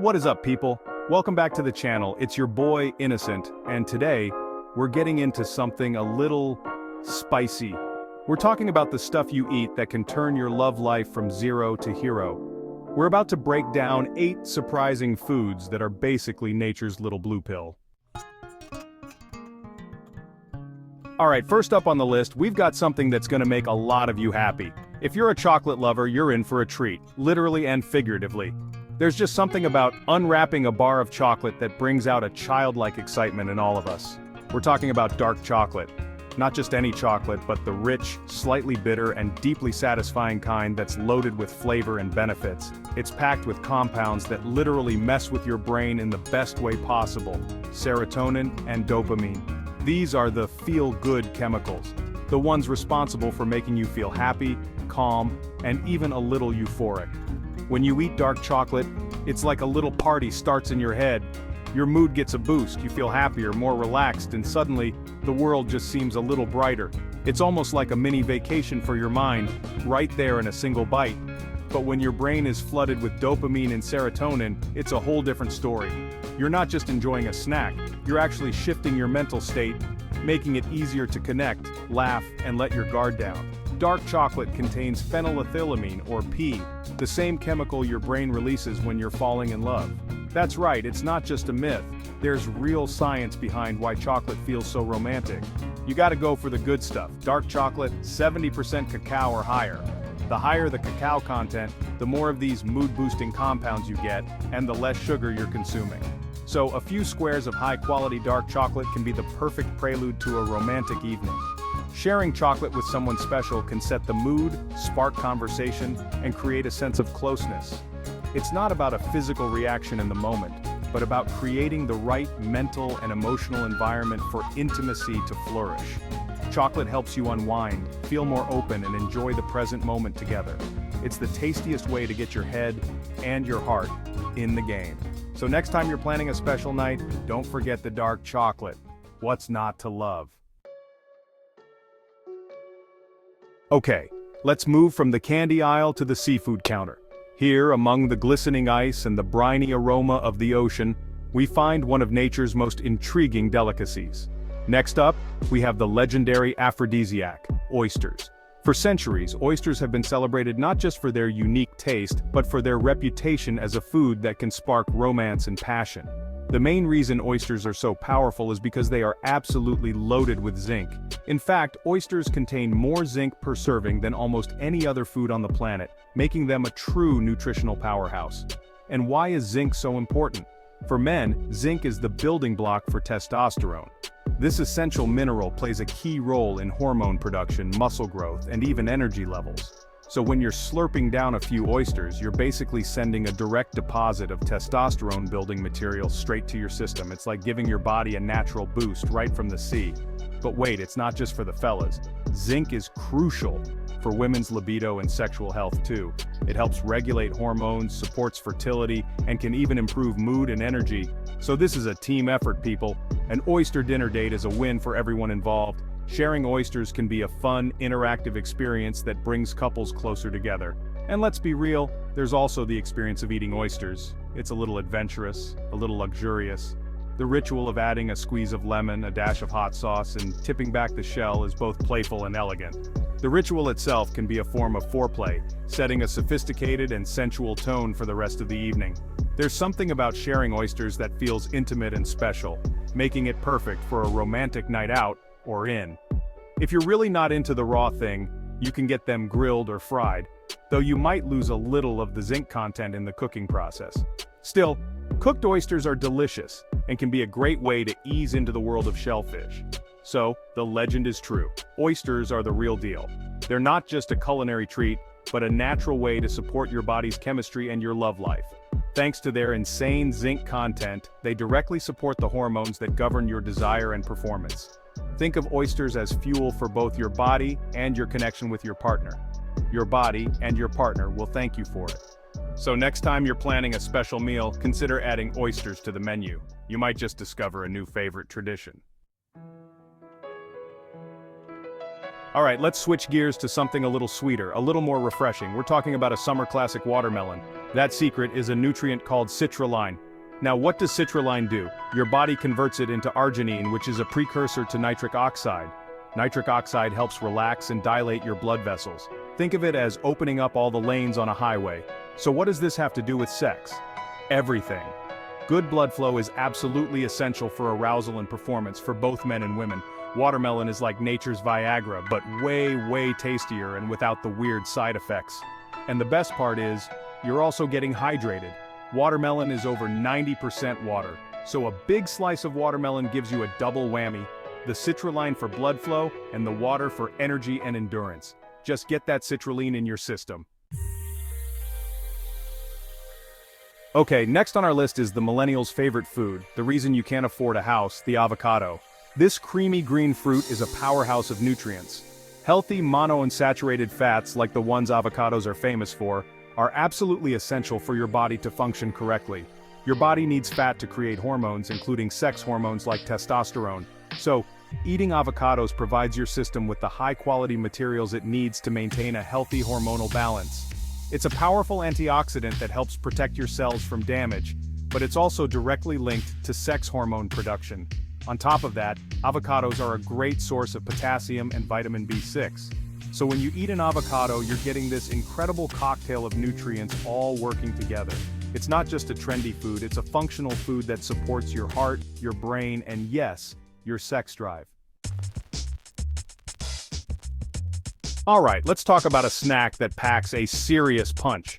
What is up, people? Welcome back to the channel. It's your boy, Innocent, and today, we're getting into something a little spicy. We're talking about the stuff you eat that can turn your love life from zero to hero. We're about to break down 8 surprising foods that are basically nature's little blue pill. Alright, first up on the list, we've got something that's gonna make a lot of you happy. If you're a chocolate lover, you're in for a treat, literally and figuratively. There's just something about unwrapping a bar of chocolate that brings out a childlike excitement in all of us. We're talking about dark chocolate. Not just any chocolate, but the rich, slightly bitter, and deeply satisfying kind that's loaded with flavor and benefits. It's packed with compounds that literally mess with your brain in the best way possible: serotonin and dopamine. These are the feel-good chemicals, the ones responsible for making you feel happy, calm, and even a little euphoric. When you eat dark chocolate, it's like a little party starts in your head. Your mood gets a boost, you feel happier, more relaxed, and suddenly, the world just seems a little brighter. It's almost like a mini vacation for your mind, right there in a single bite. But when your brain is flooded with dopamine and serotonin, it's a whole different story. You're not just enjoying a snack, you're actually shifting your mental state, making it easier to connect, laugh, and let your guard down. Dark chocolate contains phenylethylamine, or P, the same chemical your brain releases when you're falling in love. That's right, it's not just a myth. There's real science behind why chocolate feels so romantic. You gotta go for the good stuff. Dark chocolate, 70% cacao or higher. The higher the cacao content, the more of these mood-boosting compounds you get, and the less sugar you're consuming. So a few squares of high-quality dark chocolate can be the perfect prelude to a romantic evening. Sharing chocolate with someone special can set the mood, spark conversation, and create a sense of closeness. It's not about a physical reaction in the moment, but about creating the right mental and emotional environment for intimacy to flourish. Chocolate helps you unwind, feel more open, and enjoy the present moment together. It's the tastiest way to get your head and your heart in the game. So next time you're planning a special night, don't forget the dark chocolate. What's not to love? Okay, let's move from the candy aisle to the seafood counter. Here, among the glistening ice and the briny aroma of the ocean, we find one of nature's most intriguing delicacies. Next up, we have the legendary aphrodisiac, oysters. For centuries, oysters have been celebrated not just for their unique taste, but for their reputation as a food that can spark romance and passion. The main reason oysters are so powerful is because they are absolutely loaded with zinc. In fact, oysters contain more zinc per serving than almost any other food on the planet, making them a true nutritional powerhouse. And why is zinc so important? For men, zinc is the building block for testosterone. This essential mineral plays a key role in hormone production, muscle growth, and even energy levels. So when you're slurping down a few oysters, you're basically sending a direct deposit of testosterone-building material straight to your system. It's like giving your body a natural boost right from the sea. But wait, it's not just for the fellas. Zinc is crucial for women's libido and sexual health too. It helps regulate hormones, supports fertility, and can even improve mood and energy. So this is a team effort, people. An oyster dinner date is a win for everyone involved. Sharing oysters can be a fun, interactive experience that brings couples closer together. And let's be real, there's also the experience of eating oysters. It's a little adventurous, a little luxurious. The ritual of adding a squeeze of lemon, a dash of hot sauce, and tipping back the shell is both playful and elegant. The ritual itself can be a form of foreplay, setting a sophisticated and sensual tone for the rest of the evening. There's something about sharing oysters that feels intimate and special, making it perfect for a romantic night out or in. If you're really not into the raw thing, you can get them grilled or fried, though you might lose a little of the zinc content in the cooking process. Still, cooked oysters are delicious and can be a great way to ease into the world of shellfish. So, the legend is true. Oysters are the real deal. They're not just a culinary treat, but a natural way to support your body's chemistry and your love life. Thanks to their insane zinc content, they directly support the hormones that govern your desire and performance. Think of oysters as fuel for both your body and your connection with your partner. Your body and your partner will thank you for it. So next time you're planning a special meal, consider adding oysters to the menu. You might just discover a new favorite tradition. Alright, let's switch gears to something a little sweeter, a little more refreshing. We're talking about a summer classic, watermelon. That secret is a nutrient called citrulline. Now what does citrulline do? Your body converts it into arginine, which is a precursor to nitric oxide. Nitric oxide helps relax and dilate your blood vessels. Think of it as opening up all the lanes on a highway. So what does this have to do with sex? Everything. Good blood flow is absolutely essential for arousal and performance for both men and women. Watermelon is like nature's Viagra, but way tastier and without the weird side effects. And the best part is, you're also getting hydrated. Watermelon is over 90% water, so a big slice of watermelon gives you a double whammy: the citrulline for blood flow and the water for energy and endurance. Just get that citrulline in your system. Okay, next on our list is the millennials' favorite food, the reason you can't afford a house, the avocado. This creamy green fruit is a powerhouse of nutrients. Healthy monounsaturated fats, like the ones avocados are famous for, are absolutely essential for your body to function correctly. Your body needs fat to create hormones, including sex hormones like testosterone. So, eating avocados provides your system with the high-quality materials it needs to maintain a healthy hormonal balance. It's a powerful antioxidant that helps protect your cells from damage, but it's also directly linked to sex hormone production. On top of that, avocados are a great source of potassium and vitamin B6. So when you eat an avocado, you're getting this incredible cocktail of nutrients all working together. It's not just a trendy food, it's a functional food that supports your heart, your brain, and yes, your sex drive. Alright, let's talk about a snack that packs a serious punch.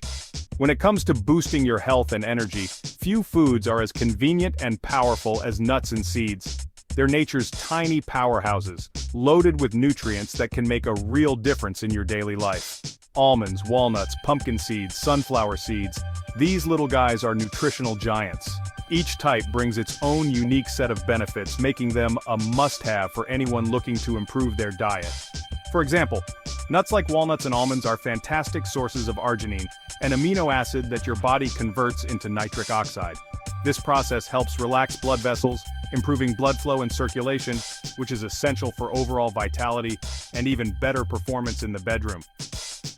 When it comes to boosting your health and energy, few foods are as convenient and powerful as nuts and seeds. They're nature's tiny powerhouses, loaded with nutrients that can make a real difference in your daily life. Almonds, walnuts, pumpkin seeds, sunflower seeds, these little guys are nutritional giants. Each type brings its own unique set of benefits, making them a must-have for anyone looking to improve their diet. For example, nuts like walnuts and almonds are fantastic sources of arginine, an amino acid that your body converts into nitric oxide. This process helps relax blood vessels, improving blood flow and circulation, which is essential for overall vitality and even better performance in the bedroom.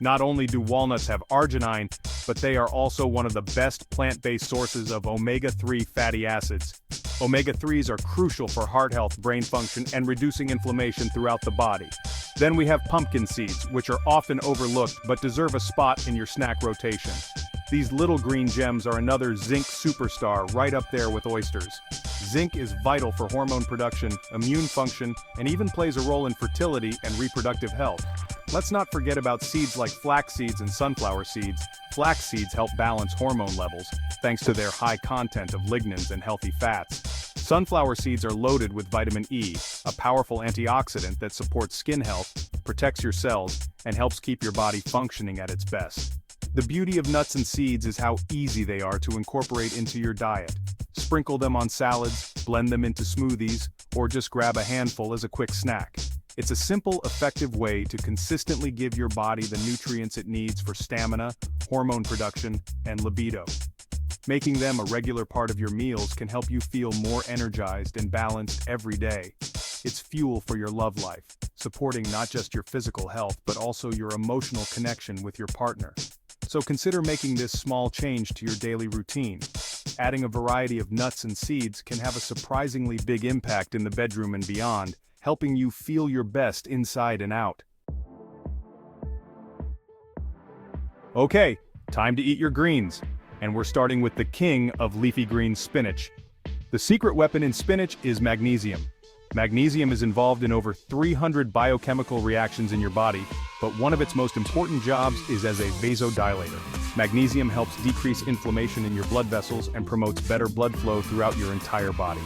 Not only do walnuts have arginine, but they are also one of the best plant-based sources of omega-3 fatty acids. Omega-3s are crucial for heart health, brain function, and reducing inflammation throughout the body. Then we have pumpkin seeds, which are often overlooked but deserve a spot in your snack rotation. These little green gems are another zinc superstar, right up there with oysters. Zinc is vital for hormone production, immune function, and even plays a role in fertility and reproductive health. Let's not forget about seeds like flax seeds and sunflower seeds. Flax seeds help balance hormone levels, thanks to their high content of lignans and healthy fats. Sunflower seeds are loaded with vitamin E, a powerful antioxidant that supports skin health, protects your cells, and helps keep your body functioning at its best. The beauty of nuts and seeds is how easy they are to incorporate into your diet. Sprinkle them on salads, blend them into smoothies, or just grab a handful as a quick snack. It's a simple, effective way to consistently give your body the nutrients it needs for stamina, hormone production, and libido. Making them a regular part of your meals can help you feel more energized and balanced every day. It's fuel for your love life, supporting not just your physical health but also your emotional connection with your partner. So consider making this small change to your daily routine. Adding a variety of nuts and seeds can have a surprisingly big impact in the bedroom and beyond, helping you feel your best inside and out. Okay, time to eat your greens. And we're starting with the king of leafy green, spinach. The secret weapon in spinach is magnesium. Magnesium is involved in over 300 biochemical reactions in your body, but one of its most important jobs is as a vasodilator. Magnesium helps decrease inflammation in your blood vessels and promotes better blood flow throughout your entire body.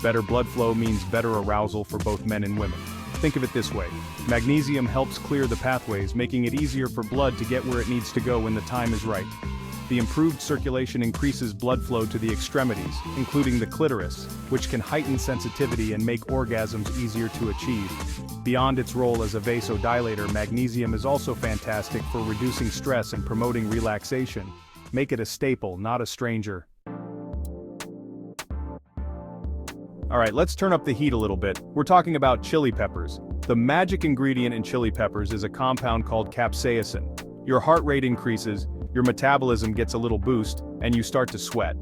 Better blood flow means better arousal for both men and women. Think of it this way: magnesium helps clear the pathways, making it easier for blood to get where it needs to go when the time is right. The improved circulation increases blood flow to the extremities, including the clitoris, which can heighten sensitivity and make orgasms easier to achieve. Beyond its role as a vasodilator, magnesium is also fantastic for reducing stress and promoting relaxation. Make it a staple, not a stranger. Alright, let's turn up the heat a little bit. We're talking about chili peppers. The magic ingredient in chili peppers is a compound called capsaicin. Your heart rate increases, your metabolism gets a little boost, and you start to sweat.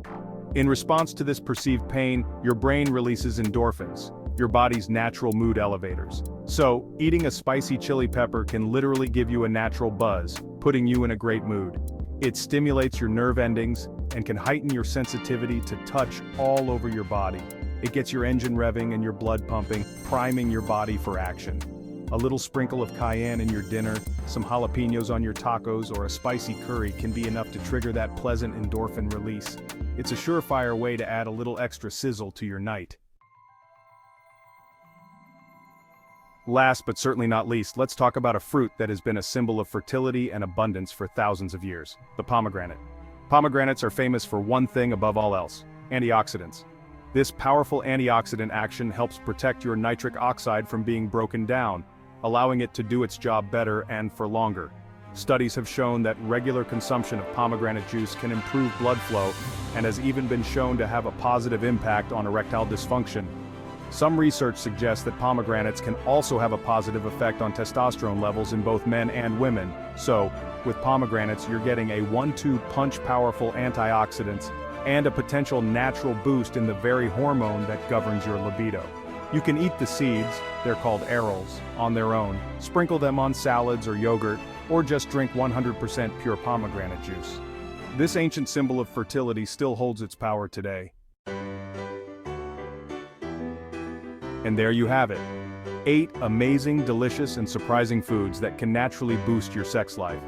In response to this perceived pain, your brain releases endorphins, your body's natural mood elevators. So, eating a spicy chili pepper can literally give you a natural buzz, putting you in a great mood. It stimulates your nerve endings and can heighten your sensitivity to touch all over your body. It gets your engine revving and your blood pumping, priming your body for action. A little sprinkle of cayenne in your dinner, some jalapenos on your tacos, or a spicy curry can be enough to trigger that pleasant endorphin release. It's a surefire way to add a little extra sizzle to your night. Last but certainly not least, let's talk about a fruit that has been a symbol of fertility and abundance for thousands of years: the pomegranate. Pomegranates are famous for one thing above all else: antioxidants. This powerful antioxidant action helps protect your nitric oxide from being broken down, allowing it to do its job better and for longer. Studies have shown that regular consumption of pomegranate juice can improve blood flow and has even been shown to have a positive impact on erectile dysfunction. Some research suggests that pomegranates can also have a positive effect on testosterone levels in both men and women. So, with pomegranates, you're getting a 1-2 punch powerful antioxidants and a potential natural boost in the very hormone that governs your libido. You can eat the seeds, they're called arils, on their own, sprinkle them on salads or yogurt, or just drink 100% pure pomegranate juice. This ancient symbol of fertility still holds its power today. And there you have it. 8 amazing, delicious, and surprising foods that can naturally boost your sex life.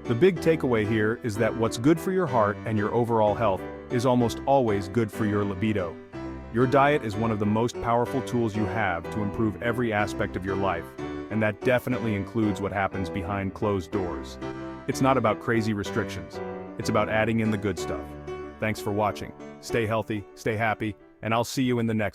The big takeaway here is that what's good for your heart and your overall health is almost always good for your libido. Your diet is one of the most powerful tools you have to improve every aspect of your life, and that definitely includes what happens behind closed doors. It's not about crazy restrictions. It's about adding in the good stuff. Thanks for watching. Stay healthy, stay happy, and I'll see you in the next